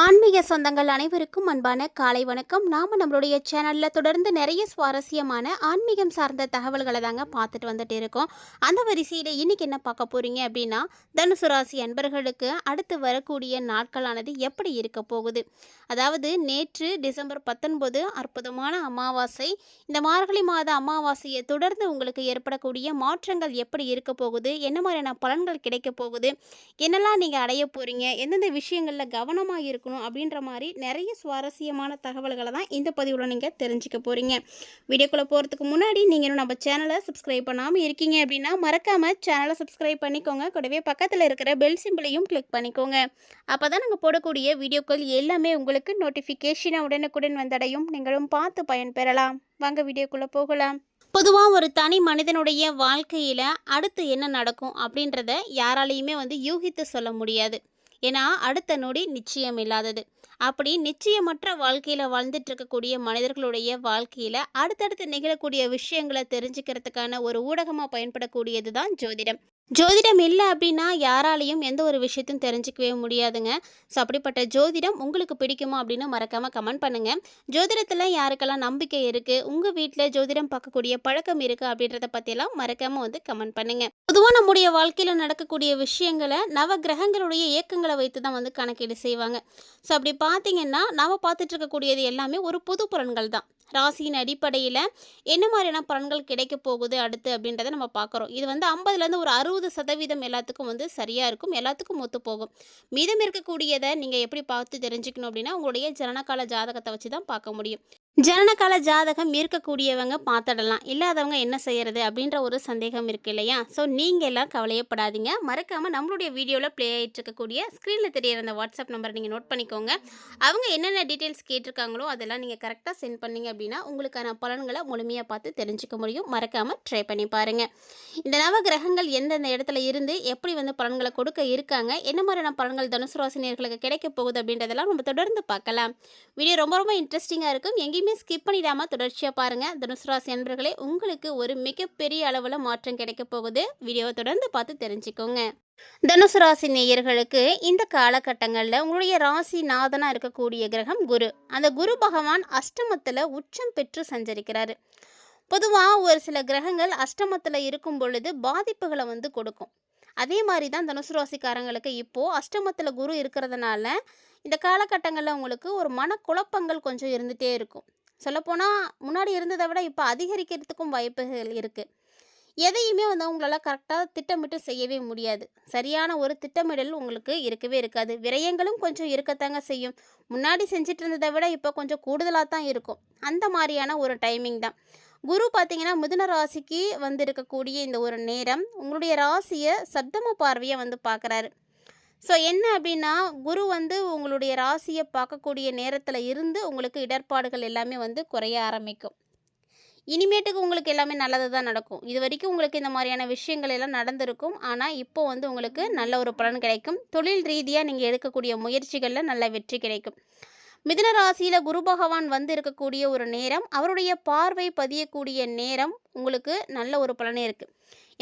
ஆன்மீக சொந்தங்கள் அனைவருக்கும் அன்பான காலை வணக்கம். நம்மளுடைய சேனலில் தொடர்ந்து நிறைய சுவாரஸ்யமான ஆன்மீகம் சார்ந்த தகவல்களை தாங்க பார்த்துட்டு வந்துட்டு இருக்கோம். அந்த வரிசையில் இன்றைக்கி என்ன பார்க்க போகிறீங்க அப்படின்னா, தனுசு ராசி அன்பர்களுக்கு அடுத்து வரக்கூடிய நாட்களானது எப்படி இருக்க போகுது. அதாவது நேற்று டிசம்பர் 19 அற்புதமான அமாவாசை. இந்த மார்கழி மாத அமாவாசையை தொடர்ந்து உங்களுக்கு ஏற்படக்கூடிய மாற்றங்கள் எப்படி இருக்க போகுது, என்ன மாதிரியான பலன்கள் கிடைக்க போகுது, என்னெல்லாம் நீங்கள் அடைய போகிறீங்க, எந்தெந்த விஷயங்களில் கவனமாக இருக்கணும் அப்படின்ற மாதிரி நிறைய சுவாரஸ்யமான தகவல்களை தான் இந்த பதிவில் நீங்கள் தெரிஞ்சுக்க போகிறீங்க. வீடியோக்குள்ளே போகிறதுக்கு முன்னாடி நீங்கள் இன்னும் நம்ம சேனலை சப்ஸ்கிரைப் பண்ணாமல் இருக்கீங்க அப்படின்னா மறக்காமல் சேனலை சப்ஸ்கிரைப் பண்ணிக்கோங்க. கூடவே பக்கத்தில் இருக்கிற பெல் சிம்பிளையும் கிளிக் பண்ணிக்கோங்க. அப்போ தான் நாங்கள் போடக்கூடிய வீடியோக்கள் எல்லாமே உங்களுக்கு நோட்டிஃபிகேஷனை உடனுக்குடன் வந்தடையும். நீங்களும் பார்த்து பயன்பெறலாம். வாங்க வீடியோக்குள்ளே போகலாம். பொதுவாக ஒரு தனி மனிதனுடைய வாழ்க்கையில் அடுத்து என்ன நடக்கும் அப்படின்றத யாராலையுமே யூகித்து சொல்ல முடியாது. ஏன்னா அடுத்த நொடி நிச்சயம் இல்லாதது. அப்படி நிச்சயமற்ற வாழ்க்கையில் வாழ்ந்துட்டு இருக்கக்கூடிய மனிதர்களுடைய வாழ்க்கையில் அடுத்தடுத்து நிகழக்கூடிய விஷயங்களை தெரிஞ்சுக்கிறதுக்கான ஒரு ஊடகமாக பயன்படக்கூடியது தான் ஜோதிடம். ஜோதிடம் இல்லை அப்படின்னா யாராலையும் எந்த ஒரு விஷயத்தையும் தெரிஞ்சிக்கவே முடியாதுங்க. ஸோ அப்படிப்பட்ட ஜோதிடம் உங்களுக்கு பிடிக்குமா அப்படின்னு மறக்காமல் கமெண்ட் பண்ணுங்கள். ஜோதிடத்தில் யாருக்கெல்லாம் நம்பிக்கை இருக்குது, உங்கள் வீட்டில் ஜோதிடம் பார்க்கக்கூடிய பழக்கம் இருக்குது அப்படின்றத பற்றியெல்லாம் மறக்காமல் கமெண்ட் பண்ணுங்கள். பொதுவாக நம்முடைய வாழ்க்கையில் நடக்கக்கூடிய விஷயங்களை நவ கிரகங்களுடைய இயக்கங்களை வைத்து தான் கணக்கீடு செய்வாங்க. ஸோ அப்படி பார்த்தீங்கன்னா நாம் பார்த்துட்டு இருக்கக்கூடியது எல்லாமே ஒரு புது பலன்கள் தான். ராசியின் அடிப்படையில் என்ன மாதிரியான பலன்கள் கிடைக்க போகுது அடுத்து அப்படின்றத நம்ம பார்க்குறோம். இது 50லேருந்து ஒரு 60% எல்லாத்துக்கும் சரியாக இருக்கும், எல்லாத்துக்கும் ஒத்து போகும். மீதம் இருக்கக்கூடியதை நீங்கள் எப்படி பார்த்து தெரிஞ்சுக்கணும் அப்படின்னா உங்களுடைய ஜனனகால ஜாதகத்தை வச்சு தான் பார்க்க முடியும். ஜனனகால ஜாதகம் இருக்கக்கூடியவங்க பார்த்துடலாம், இல்லாதவங்க என்ன செய்கிறது அப்படின்ற ஒரு சந்தேகம் இருக்குது இல்லையா. ஸோ நீங்கள் எல்லாம் கவலையப்படாதீங்க. மறக்காமல் நம்மளுடைய வீடியோவில் ப்ளே ஆகிட்டு இருக்கக்கூடிய ஸ்க்ரீனில் தெரியிற அந்த வாட்ஸ்அப் நம்பரை நீங்கள் நோட் பண்ணிக்கோங்க. அவங்க என்னென்ன டீட்டெயில்ஸ் கேட்டிருக்காங்களோ அதெல்லாம் நீங்கள் கரெக்டாக சென்ட் பண்ணிங்க அப்படின்னா உங்களுக்கான பலன்களை முழுமையாக பார்த்து தெரிஞ்சுக்க முடியும். மறக்காமல் ட்ரை பண்ணி பாருங்கள். இந்த நவ கிரகங்கள் எந்தெந்த இடத்துல இருந்து எப்படி பலன்களை கொடுக்க இருக்காங்க, என்ன மாதிரியான பலன்கள் தனுசு ராசினியர்களுக்கு கிடைக்க போகுது அப்படின்றதெல்லாம் நம்ம தொடர்ந்து பார்க்கலாம். வீடியோ ரொம்ப ரொம்ப இன்ட்ரெஸ்டிங்காக இருக்கும். எங்கேயுமே ஸ்கிப் பண்ணிடாமல் தொடர்ச்சியாக பாருங்கள். தனுசு ராசி அன்பர்களே, உங்களுக்கு ஒரு மிகப்பெரிய அளவில் மாற்றம் கிடைக்க போகுது. வீடியோவை தொடர்ந்து பார்த்து தெரிஞ்சுக்கோங்க. தனுசு ராசி நேயர்களுக்கு இந்த காலகட்டங்களில் உங்களுடைய ராசி நாதனாக இருக்கக்கூடிய கிரகம் குரு. அந்த குரு பகவான் அஷ்டமத்தில் உச்சம் பெற்று சஞ்சரிக்கிறாரு. பொதுவாக ஒரு சில கிரகங்கள் அஷ்டமத்தில் இருக்கும் பொழுது பாதிப்புகளை கொடுக்கும். அதே மாதிரி தான் தனுசு ராசிக்காரங்களுக்கு இப்போது அஷ்டமத்தில் குரு இருக்கிறதுனால இந்த காலகட்டங்களில் உங்களுக்கு ஒரு மனக்குழப்பங்கள் கொஞ்சம் இருந்துகிட்டே இருக்கும். சொல்லப்போனால் முன்னாடி இருந்ததை விட இப்போ அதிகரிக்கிறதுக்கும் வாய்ப்புகள் இருக்குது. எதையுமே உங்களால் கரெக்டாக திட்டமிட்டு செய்யவே முடியாது. சரியான ஒரு திட்டமிடல் உங்களுக்கு இருக்கவே இருக்காது. விரயங்களும் கொஞ்சம் இருக்கத்தாங்க செய்யும். முன்னாடி செஞ்சிட்டு இருந்ததை விட இப்போ கொஞ்சம் கூடுதலாக தான் இருக்கும். அந்த மாதிரியான ஒரு டைமிங் தான். குரு பார்த்தீங்கன்னா மிதுன ராசிக்கு இருக்கக்கூடிய இந்த ஒரு நேரம் உங்களுடைய ராசியை சப்தம பார்வையை பார்க்குறாரு. ஸோ என்ன அப்படின்னா குரு உங்களுடைய ராசியை பார்க்கக்கூடிய நேரத்தில் இருந்து உங்களுக்கு இடர்பாடுகள் எல்லாமே குறைய ஆரம்பிக்கும். இனிமேட்டுக்கு உங்களுக்கு எல்லாமே நல்லது தான் நடக்கும். இது வரைக்கும் உங்களுக்கு இந்த மாதிரியான விஷயங்கள் எல்லாம் நடந்திருக்கும். ஆனால் இப்போ உங்களுக்கு நல்ல ஒரு பலன் கிடைக்கும். தொழில் ரீதியாக நீங்கள் எடுக்கக்கூடிய முயற்சிகளில் நல்ல வெற்றி கிடைக்கும். மிதுன ராசியில் குரு பகவான் இருக்கக்கூடிய ஒரு நேரம், அவருடைய பார்வை பதியக்கூடிய நேரம் உங்களுக்கு நல்ல ஒரு பலனே இருக்குது.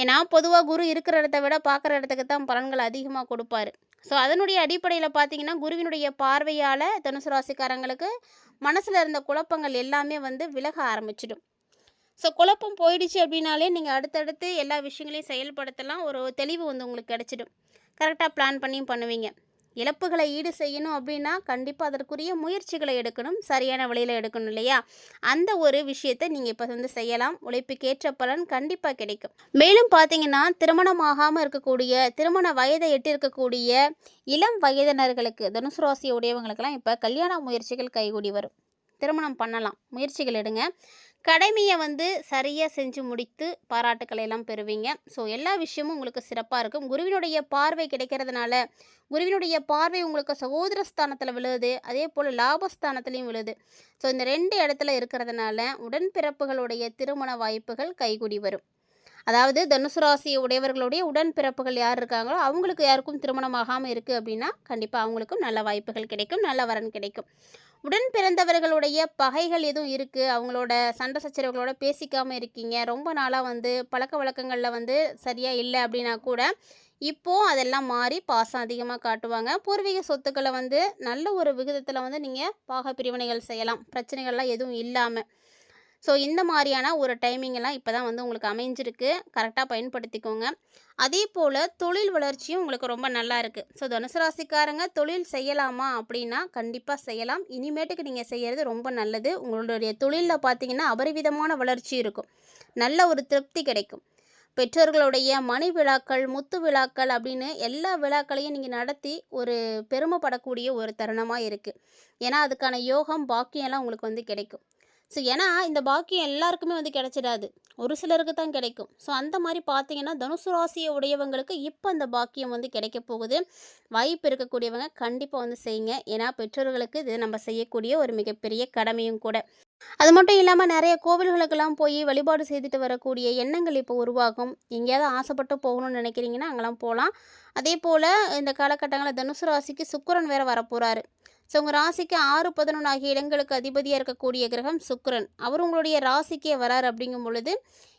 ஏன்னா பொதுவாக குரு இருக்கிற இடத்த விட பார்க்குற இடத்துக்கு தான் பலன்கள் அதிகமாக கொடுப்பாரு. ஸோ அதனுடைய அடிப்படையில் பார்த்தீங்கன்னா குருவினுடைய பார்வையால் தனுசு ராசிக்காரங்களுக்கு மனசில் இருந்த குழப்பங்கள் எல்லாமே விலக ஆரம்பிச்சிடும். ஸோ குழப்பம் போயிடுச்சு அப்படின்னாலே நீங்கள் அடுத்தடுத்து எல்லா விஷயங்களையும் செயல்படுத்தலாம். ஒரு தெளிவு உங்களுக்கு கிடச்சிடும். கரெக்டாக பிளான் பண்ணியும் பண்ணுவீங்க. இழப்புகளை ஈடு செய்யணும் அப்படின்னா கண்டிப்பாக அதற்குரிய முயற்சிகளை எடுக்கணும், சரியான வழியில் எடுக்கணும் இல்லையா. அந்த ஒரு விஷயத்தை நீங்கள் இப்போ செய்யலாம். உழைப்புக்கேற்ற பலன் கண்டிப்பாக கிடைக்கும். மேலும் பார்த்தீங்கன்னா திருமணமாகாமல் இருக்கக்கூடிய, திருமண வயதை எட்டி இருக்கக்கூடிய இளம் வயதினர்களுக்கு, தனுசு ராசி உடையவங்களுக்கெல்லாம் இப்போ கல்யாண முயற்சிகள் கைகூடி வரும். திருமணம் பண்ணலாம், முயற்சிகள் எடுங்க. கடமையை சரியாக செஞ்சு முடித்து பாராட்டுக்களை எல்லாம் பெறுவீங்க. ஸோ எல்லா விஷயமும் உங்களுக்கு சிறப்பாக இருக்கும். குருவினுடைய பார்வை கிடைக்கிறதுனால, குருவினுடைய பார்வை உங்களுக்கு சகோதர ஸ்தானத்தில் விழுது, அதே போல் லாபஸ்தானத்துலேயும் விழுது. ஸோ இந்த 2 இடத்துல இருக்கிறதுனால உடன்பிறப்புகளுடைய திருமண வாய்ப்புகள் கைகூடி வரும். அதாவது தனுசு ராசி உடையவர்களுடைய உடன்பிறப்புகள் யார் இருக்காங்களோ அவங்களுக்கு யாருக்கும் திருமணம் ஆகாமல் இருக்குது அப்படின்னா கண்டிப்பாக அவங்களுக்கும் நல்ல வாய்ப்புகள் கிடைக்கும், நல்ல வரன் கிடைக்கும். உடன் பிறந்தவர்களுடைய பகைகள் எதுவும் இருக்குது, அவங்களோட சண்டை சச்சரவுகளோட பேசிக்காமல் இருக்கீங்க, ரொம்ப நாளாக பழக்க வழக்கங்களில் சரியாக இல்லை அப்படின்னா கூட இப்போது அதெல்லாம் மாறி பாசம் அதிகமாக காட்டுவாங்க. பூர்வீக சொத்துக்களை வந்து நல்ல ஒரு விகிதத்தில் வந்து நீங்கள் பாக பிரிவினைகள் செய்யலாம், பிரச்சனைகள்லாம் எதுவும் இல்லாமல். ஸோ இந்த மாதிரியான ஒரு டைமிங்கெல்லாம் இப்போ தான் வந்து உங்களுக்கு அமைஞ்சிருக்கு. கரெக்டாக பயன்படுத்திக்கோங்க. அதே போல் தொழில் வளர்ச்சியும் உங்களுக்கு ரொம்ப நல்லா இருக்குது. ஸோ தனுசு ராசிக்காரங்க தொழில் செய்யலாமா அப்படின்னா கண்டிப்பாக செய்யலாம். இனிமேட்டுக்கு நீங்கள் செய்கிறது ரொம்ப நல்லது. உங்களுடைய தொழிலில் பார்த்தீங்கன்னா அபரிவிதமான வளர்ச்சி இருக்கும். நல்ல ஒரு திருப்தி கிடைக்கும். பெற்றோர்களுடைய மணி விழாக்கள், முத்து விழாக்கள் அப்படின்னு எல்லா விழாக்களையும் நீங்கள் நடத்தி ஒரு பெருமைப்படக்கூடிய ஒரு தருணமாக இருக்குது. ஏன்னா அதுக்கான யோகம், பாக்கியம்லாம் உங்களுக்கு வந்து கிடைக்கும். ஸோ ஏன்னா இந்த பாக்கியம் எல்லாருக்குமே வந்து கிடைச்சிடாது. ஒரு சிலருக்கு தான் கிடைக்கும். ஸோ அந்த மாதிரி பார்த்தீங்கன்னா தனுசு ராசியை உடையவங்களுக்கு இப்போ அந்த பாக்கியம் வந்து கிடைக்க போகுது. வாய்ப்பு இருக்கக்கூடியவங்க கண்டிப்பாக வந்து செய்யுங்க. ஏன்னா பெற்றோர்களுக்கு இது நம்ம செய்யக்கூடிய ஒரு மிகப்பெரிய கடமையும் கூட. அது மட்டும் இல்லாமல் நிறைய கோவில்களுக்கெல்லாம் போய் வழிபாடு செய்துட்டு வரக்கூடிய எண்ணங்கள் இப்போ உருவாகும். எங்கேயாவது ஆசைப்பட்டு போகணும்னு நினைக்கிறீங்கன்னா அங்கெல்லாம் போகலாம். அதே போல் இந்த காலகட்டங்களில் தனுசு ராசிக்கு சுக்கிரன் வேறு வரப்போகிறாரு. ஸோ உங்கள் ராசிக்கு 6, 11 ஆகிய இடங்களுக்கு அதிபதியாக இருக்கக்கூடிய கிரகம் சுக்கிரன். அவர் உங்களுடைய ராசிக்கே வரார். அப்படிங்கும் பொழுது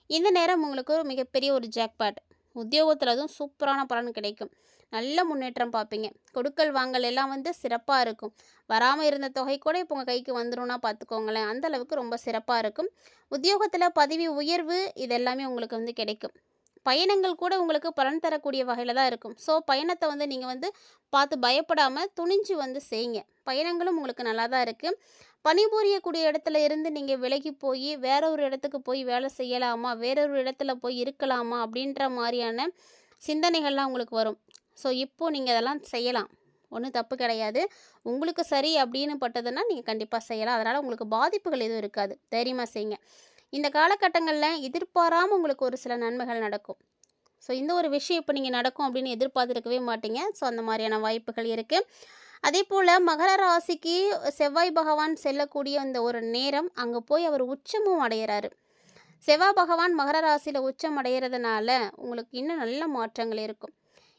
இந்த நேரம் உங்களுக்கு ஒரு மிகப்பெரிய ஒரு ஜாக்பாட். உத்தியோகத்தில் அதுவும் சூப்பரான பலன் கிடைக்கும். நல்ல முன்னேற்றம் பார்ப்பீங்க. கொடுக்கல் வாங்கல் எல்லாம் வந்து சிறப்பாக இருக்கும். வராமல் இருந்த தொகை கூட இப்போ உங்கள் கைக்கு வந்துடும்னா பார்த்துக்கோங்களேன். அந்த அளவுக்கு ரொம்ப சிறப்பாக இருக்கும். உத்தியோகத்தில் பதவி உயர்வு இது எல்லாமே உங்களுக்கு வந்து கிடைக்கும். பயணங்கள் கூட உங்களுக்கு பலன் தரக்கூடிய வகையில் தான் இருக்கும். ஸோ பயணத்தை வந்து நீங்கள் வந்து பார்த்து பயப்படாமல் துணிஞ்சு வந்து செய்யுங்க. பயணங்களும் உங்களுக்கு நல்லா தான் இருக்குது. பணிபுரியக்கூடிய இடத்துல இருந்து நீங்கள் விலகி போய் வேற ஒரு இடத்துக்கு போய் வேலை செய்யலாமா, வேறொரு இடத்துல போய் இருக்கலாமா அப்படின்ற மாதிரியான சிந்தனைகள்லாம் உங்களுக்கு வரும். ஸோ இப்போது நீங்கள் அதெல்லாம் செய்யலாம். ஒன்றும் தப்பு கிடையாது. உங்களுக்கு சரி அப்படின்னு பட்டதுன்னா நீங்கள் கண்டிப்பாக செய்யலாம். அதனால் உங்களுக்கு பாதிப்புகள் எதுவும் இருக்காது. தைரியமாக செய்யுங்க. இந்த காலகட்டங்களில் எதிர்பாராமல் உங்களுக்கு ஒரு சில நன்மைகள் நடக்கும். ஸோ இந்த ஒரு விஷயம் இப்போ நீங்கள் நடக்கும் அப்படின்னு எதிர்பார்த்துருக்கவே மாட்டீங்க. ஸோ அந்த மாதிரியான வாய்ப்புகள் இருக்குது. அதே போல் மகர ராசிக்கு செவ்வாய் பகவான் செல்லக்கூடிய இந்த ஒரு நேரம் அங்கே போய் அவர் உச்சமும் அடையிறாரு. செவ்வாய் பகவான் மகர ராசியில் உச்சம் அடைகிறதுனால உங்களுக்கு இன்னும் நல்ல மாற்றங்கள் இருக்கும்.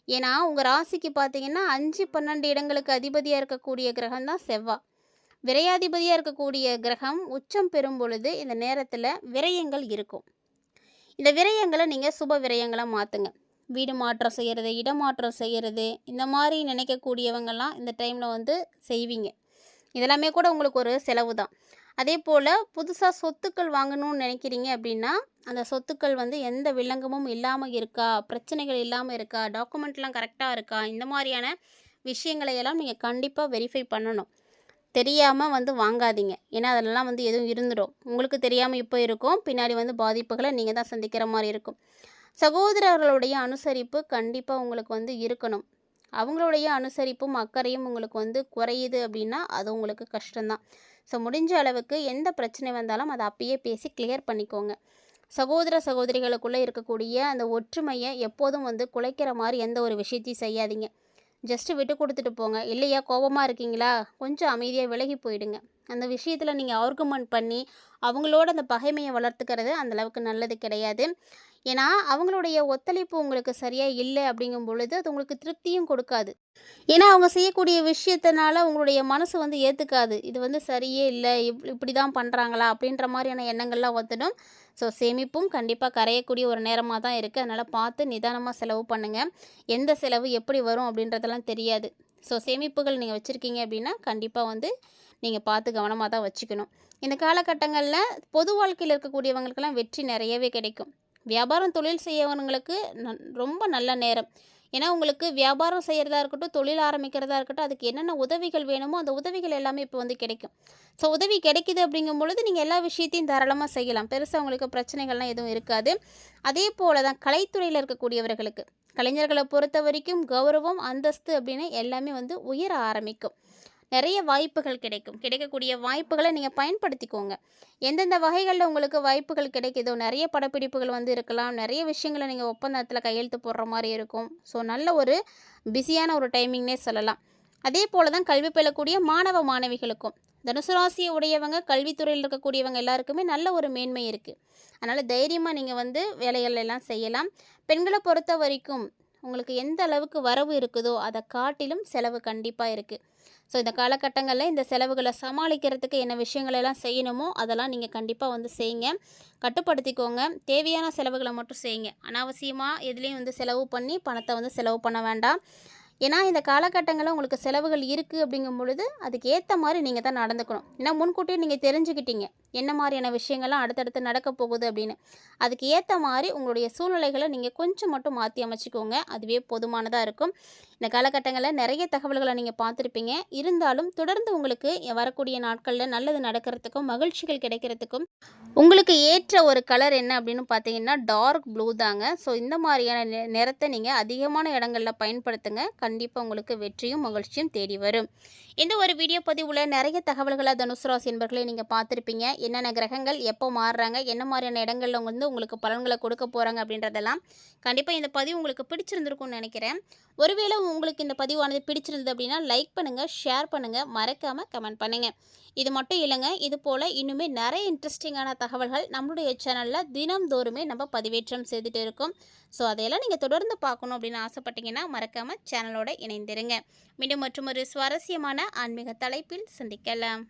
ஏன்னா உங்கள் ராசிக்கு பார்த்தீங்கன்னா 5, 12 இடங்களுக்கு அதிபதியாக இருக்கக்கூடிய கிரகம் தான் செவ்வாய். விரையாதிபதியாக இருக்கக்கூடிய கிரகம் உச்சம் பெறும் பொழுது இந்த நேரத்தில் விரயங்கள் இருக்கும். இந்த விரயங்களை நீங்கள் சுப விரயங்களாக மாற்றுங்க. வீடு மாற்றம் செய்கிறது, இடமாற்றம் செய்கிறது, இந்த மாதிரி நினைக்கக்கூடியவங்கெல்லாம் இந்த டைமில் வந்து செய்வீங்க. இதெல்லாமே கூட உங்களுக்கு ஒரு செலவு தான். அதே போல் புதுசாக சொத்துக்கள் வாங்கணும்னு நினைக்கிறீங்க அப்படின்னா அந்த சொத்துக்கள் வந்து எந்த வில்லங்கமும் இல்லாமல் இருக்கா, பிரச்சனைகள் இல்லாமல் இருக்கா, டாக்குமெண்ட்லாம் கரெக்டாக இருக்கா, இந்த மாதிரியான விஷயங்களையெல்லாம் நீங்கள் கண்டிப்பாக வெரிஃபை பண்ணணும். தெரியாமல் வந்து வாங்காதீங்க. ஏன்னா அதெல்லாம் வந்து எதுவும் இருந்துடும். உங்களுக்கு தெரியாமல் இப்போ இருக்கும். பின்னாடி வந்து பாதிப்புகளை நீங்கள் தான் சந்திக்கிற மாதிரி இருக்கும். சகோதரர்களுடைய அனுசரிப்பு கண்டிப்பாக உங்களுக்கு வந்து இருக்கணும். அவங்களுடைய அனுசரிப்பும் அக்கறையும் உங்களுக்கு வந்து குறையுது அப்படின்னா அது உங்களுக்கு கஷ்டம்தான். ஸோ முடிஞ்ச அளவுக்கு எந்த பிரச்சனை வந்தாலும் அதை அப்பயே பேசி கிளியர் பண்ணிக்கோங்க. சகோதர சகோதரிகளுக்குள்ளே இருக்கக்கூடிய அந்த ஒற்றுமையை எப்போதும் வந்து குலைக்கிற மாதிரி எந்த ஒரு விஷயத்தையும் செய்யாதீங்க. ஜஸ்ட்டு விட்டு கொடுத்துட்டு போங்க. இல்லையா கோபமாக இருக்கீங்களா, கொஞ்சம் அமைதியாக விலகி போயிடுங்க. அந்த விஷயத்தில் நீங்கள் ஆர்குமெண்ட் பண்ணி அவங்களோட அந்த பகைமையை வளர்த்துக்கிறது அந்தளவுக்கு நல்லது கிடையாது. ஏன்னா அவங்களுடைய ஒத்துழைப்பு உங்களுக்கு சரியாக இல்லை அப்படிங்கும் பொழுது அது உங்களுக்கு திருப்தியும் கொடுக்காது. ஏன்னா அவங்க செய்யக்கூடிய விஷயத்தினால உங்களுடைய மனசு வந்து ஏற்றுக்காது. இது வந்து சரியே இல்லை, இப்படி தான் பண்ணுறாங்களா அப்படின்ற மாதிரியான எண்ணங்கள்லாம் வந்துடும். ஸோ சேமிப்பும் கண்டிப்பாக கரையக்கூடிய ஒரு நேரமாக தான் இருக்குது. அதனால் பார்த்து நிதானமாக செலவு பண்ணுங்கள். எந்த செலவு எப்படி வரும் அப்படின்றதெல்லாம் தெரியாது. ஸோ சேமிப்புகள் நீங்கள் வச்சுருக்கீங்க அப்படின்னா கண்டிப்பாக வந்து நீங்கள் பார்த்து கவனமாக தான் வச்சுக்கணும். இந்த காலகட்டங்களில் பொது வாழ்க்கையில் இருக்கக்கூடியவங்களுக்கெல்லாம் வெற்றி நிறையவே கிடைக்கும். வியாபாரம் தொழில் செய்யவங்களுக்கு ரொம்ப நல்ல நேரம். ஏன்னா உங்களுக்கு வியாபாரம் செய்கிறதா இருக்கட்டும், தொழில் ஆரம்பிக்கிறதா இருக்கட்டும், அதுக்கு என்னென்ன உதவிகள் வேணுமோ அந்த உதவிகள் எல்லாமே இப்போ வந்து கிடைக்கும். ஸோ உதவி கிடைக்குது அப்படிங்கும் பொழுது நீங்கள் எல்லா விஷயத்தையும் தாராளமாக செய்யலாம். பெருசாக உங்களுக்கு பிரச்சனைகள்லாம் எதுவும் இருக்காது. அதே போல் தான் கலைத்துறையில் இருக்கக்கூடியவர்களுக்கு, கலைஞர்களை பொறுத்த வரைக்கும் கௌரவம், அந்தஸ்து அப்படின்னு எல்லாமே வந்து உயர ஆரம்பிக்கும். நிறைய வாய்ப்புகள் கிடைக்கும். கிடைக்கக்கூடிய வாய்ப்புகளை நீங்கள் பயன்படுத்திக்கோங்க. எந்தெந்த வகைகளில் உங்களுக்கு வாய்ப்புகள் கிடைக்குதோ, நிறைய படப்பிடிப்புகள் வந்து இருக்கலாம், நிறைய விஷயங்களை நீங்கள் ஒப்பந்தத்தில் கையெழுத்து போடுற மாதிரி இருக்கும். ஸோ நல்ல ஒரு பிஸியான ஒரு டைமிங்னே சொல்லலாம். அதே போல் தான் கல்வி பயிலக்கூடிய மாணவ மாணவிகளுக்கும் தனுசு ராசியை உடையவங்க, கல்வித்துறையில் இருக்கக்கூடியவங்க எல்லாருக்குமே நல்ல ஒரு மேன்மை இருக்குது. அதனால் தைரியமாக நீங்கள் வந்து வேலைகள் எல்லாம் செய்யலாம். பெண்களை பொறுத்த வரைக்கும் உங்களுக்கு எந்த அளவுக்கு வரவு இருக்குதோ அதை காட்டிலும் செலவு கண்டிப்பாக இருக்குது. ஸோ இந்த காலகட்டங்களில் இந்த செலவுகளை சமாளிக்கிறதுக்கு என்ன விஷயங்கள் எல்லாம் செய்யணுமோ அதெல்லாம் நீங்கள் கண்டிப்பாக வந்து செய்யுங்க. கட்டுப்படுத்திக்கோங்க. தேவையான செலவுகளை மட்டும் செய்யுங்க. அனாவசியமாக எதுலேயும் வந்து செலவு பண்ணி பணத்தை வந்து செலவு பண்ண வேண்டாம். ஏன்னா இந்த காலகட்டங்களில் உங்களுக்கு செலவுகள் இருக்குது அப்படிங்கும் பொழுது அதுக்கு ஏற்ற மாதிரி நீங்கள் தான் நடந்துக்கணும். ஏன்னா முன்கூட்டியே நீங்கள் தெரிஞ்சுக்கிட்டீங்க என்ன மாதிரியான விஷயங்கள்லாம் அடுத்தடுத்து நடக்க போகுது அப்படின்னு. அதுக்கு ஏற்ற மாதிரி உங்களுடைய சூழ்நிலைகளை நீங்கள் கொஞ்சம் மட்டும் மாற்றி அமைச்சிக்கோங்க. அதுவே போதுமானதாக இருக்கும். இந்த காலகட்டங்களில் நிறைய தகவல்களை நீங்கள் பார்த்துருப்பீங்க. இருந்தாலும் தொடர்ந்து உங்களுக்கு வரக்கூடிய நாட்களில் நல்லது நடக்கிறதுக்கும் மகிழ்ச்சிகள் கிடைக்கிறதுக்கும் உங்களுக்கு ஏற்ற ஒரு கலர் என்ன அப்படின்னு பார்த்தீங்கன்னா டார்க் ப்ளூ தாங்க. ஸோ இந்த மாதிரியான நிறத்தை நீங்கள் அதிகமான இடங்களில் பயன்படுத்துங்க. கண்டிப்பாக உங்களுக்கு வெற்றியும் மகிழ்ச்சியும் தேடி வரும். இந்த ஒரு வீடியோ பதிவில் நிறைய தகவல்களை தனுசு ராசி என்பர்களே நீங்கள் பார்த்துருப்பீங்க. என்னென்ன கிரகங்கள் எப்போ மாறுறாங்க, என்ன மாதிரியான இடங்களில் வந்து உங்களுக்கு பலன்களை கொடுக்க போகிறாங்க அப்படின்றதெல்லாம். கண்டிப்பாக இந்த பதிவு உங்களுக்கு பிடிச்சிருந்துருக்கும்னு நினைக்கிறேன். ஒருவேளை உங்களுக்கு இந்த பதிவானது பிடிச்சிருந்தது அப்படின்னா லைக் பண்ணுங்கள், ஷேர் பண்ணுங்கள், மறக்காமல் கமெண்ட் பண்ணுங்கள். இது மட்டும் இல்லைங்க, இது போல் இன்னுமே நிறைய இன்ட்ரெஸ்டிங்கான தகவல்கள் நம்மளுடைய சேனலில் தினம்தோறுமே நம்ம பதிவேற்றம் செய்துட்டு இருக்கோம். ஸோ அதையெல்லாம் நீங்கள் தொடர்ந்து பார்க்கணும் அப்படின்னு ஆசைப்பட்டீங்கன்னா மறக்காமல் சேனலோட இணைந்திருங்க. மீண்டும் மற்றும் ஒரு சுவாரஸ்யமான ஆன்மீக தலைப்பில் சந்திக்கலாம்.